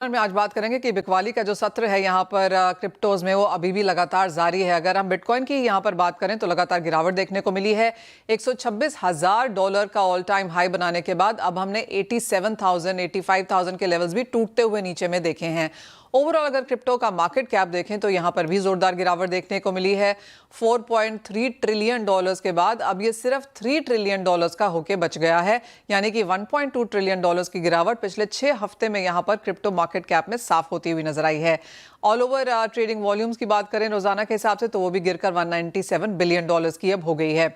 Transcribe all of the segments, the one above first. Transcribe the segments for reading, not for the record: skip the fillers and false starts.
में आज बात करेंगे कि बिकवाली का जो सत्र है यहाँ पर क्रिप्टोज में वो अभी भी लगातार जारी है। अगर हम बिटकॉइन की यहाँ पर बात करें तो लगातार गिरावट देखने को मिली है। $126,000 का ऑल टाइम हाई बनाने के बाद अब हमने 87,000 85,000 के लेवल्स भी टूटते हुए नीचे में देखे हैं। ओवरऑल अगर क्रिप्टो का मार्केट कैप देखें तो यहाँ पर भी जोरदार गिरावट देखने को मिली है। $4.3 ट्रिलियन के बाद अब ये सिर्फ $3 ट्रिलियन का होके बच गया है, यानी कि $1.2 ट्रिलियन की गिरावट पिछले 6 हफ्ते में यहाँ पर क्रिप्टो मार्केट कैप में साफ होती हुई नजर आई है। ऑल ओवर ट्रेडिंग वॉल्यूम्स की बात करें रोजाना के हिसाब से तो वो भी गिरकर $197 बिलियन की अब हो गई है।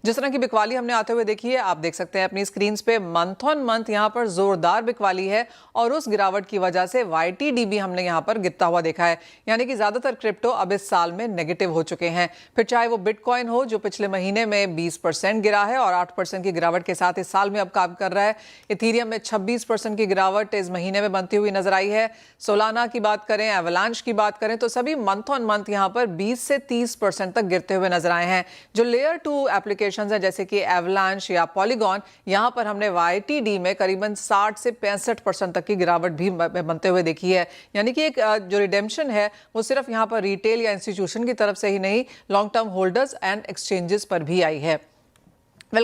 जिस तरह की बिकवाली हमने आते हुए देखी है, आप देख सकते हैं अपनी स्क्रीन पे मंथ ऑन मंथ यहाँ पर जोरदार बिकवाली है और उस गिरावट की वजह से YTD भी हमने यहाँ पर गिरता हुआ देखा है, यानी कि ज्यादातर क्रिप्टो अब इस साल में नेगेटिव हो चुके हैं। फिर चाहे वो बिटकॉइन हो जो पिछले महीने में 20% गिरा है और 8% की गिरावट के साथ इस साल में अब काम कर रहा है। इथीरियम में 26% की गिरावट इस महीने में बनती हुई नजर आई है। सोलाना की बात करें, एवलांच की बात करें तो सभी मंथ ऑन मंथ यहाँ पर 20 से 30% तक गिरते हुए नजर आए हैं। जो लेयर 2 एप्लीकेशंस हैं जैसे कि एवलांच या पॉलीगॉन, यहाँ पर हमने YTD में करीबन 60 से 65% तक की गिरावट भी बनते हुए देखी है, यानी कि एक जो रिडेम्पशन है वो सिर्फ यहाँ पर रिटेल या इंस्टीट्यूशन की तरफ से ही नहीं, long term holders and exchanges पर भी आई है।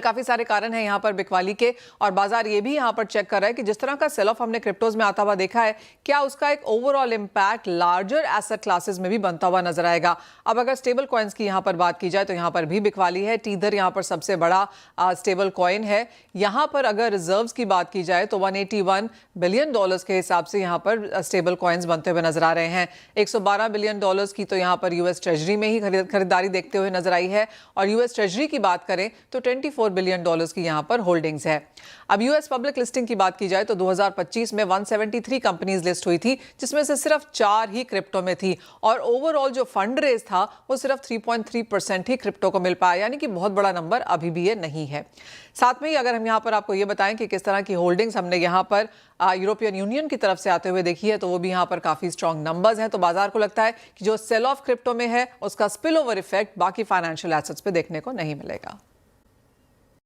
काफी सारे कारण हैं यहाँ पर बिकवाली के, और बाजार ये भी यहाँ पर चेक कर रहा है कि जिस तरह का सेल ऑफ हमने क्रिप्टोज में आता हुआ देखा है, क्या उसका एक overall impact larger asset classes में भी बनता हुआ नजर आएगा। अब अगर स्टेबल कॉइन्स की यहाँ पर बात की जाए तो यहाँ पर भी बिकवाली है। टीदर यहाँ पर सबसे बड़ा स्टेबल कॉइन है। यहाँ पर अगर रिजर्व्स की बात की जाए तो $181 बिलियन के हिसाब से यहाँ पर स्टेबल कॉइन्स बनते हुए नजर आ रहे हैं। $112 बिलियन की तो यहाँ पर यूएस ट्रेजरी में ही खरीदारी देखते हुए नजर आई है, और यूएस ट्रेजरी की बात करें तो $24 बिलियन की यहाँ पर होल्डिंग्स है। अब यूएस पब्लिक लिस्टिंग की बात की जाए तो 2025 में 173 कंपनीज लिस्ट हुई थी, जिसमें से सिर्फ 4 ही क्रिप्टो में थी, और ओवरऑल जो फंड रेज था वो सिर्फ 3.3% ही क्रिप्टो को मिल पाया, यानी कि बहुत बड़ा नंबर अभी भी ये नहीं है। साथ में ही अगर हम यहाँ पर आपको ये बताएं कि किस तरह की होल्डिंग्स हमने यहाँ पर यूरोपियन यूनियन की तरफ से आते हुए देखी है, तो वो भी यहाँ पर काफी स्ट्रॉन्ग नंबर्स हैं। तो बाजार को लगता है कि जो सेल ऑफ क्रिप्टो में है उसका स्पिल ओवर इफेक्ट बाकी फाइनेंशियल एसेट्स पे देखने को नहीं मिलेगा।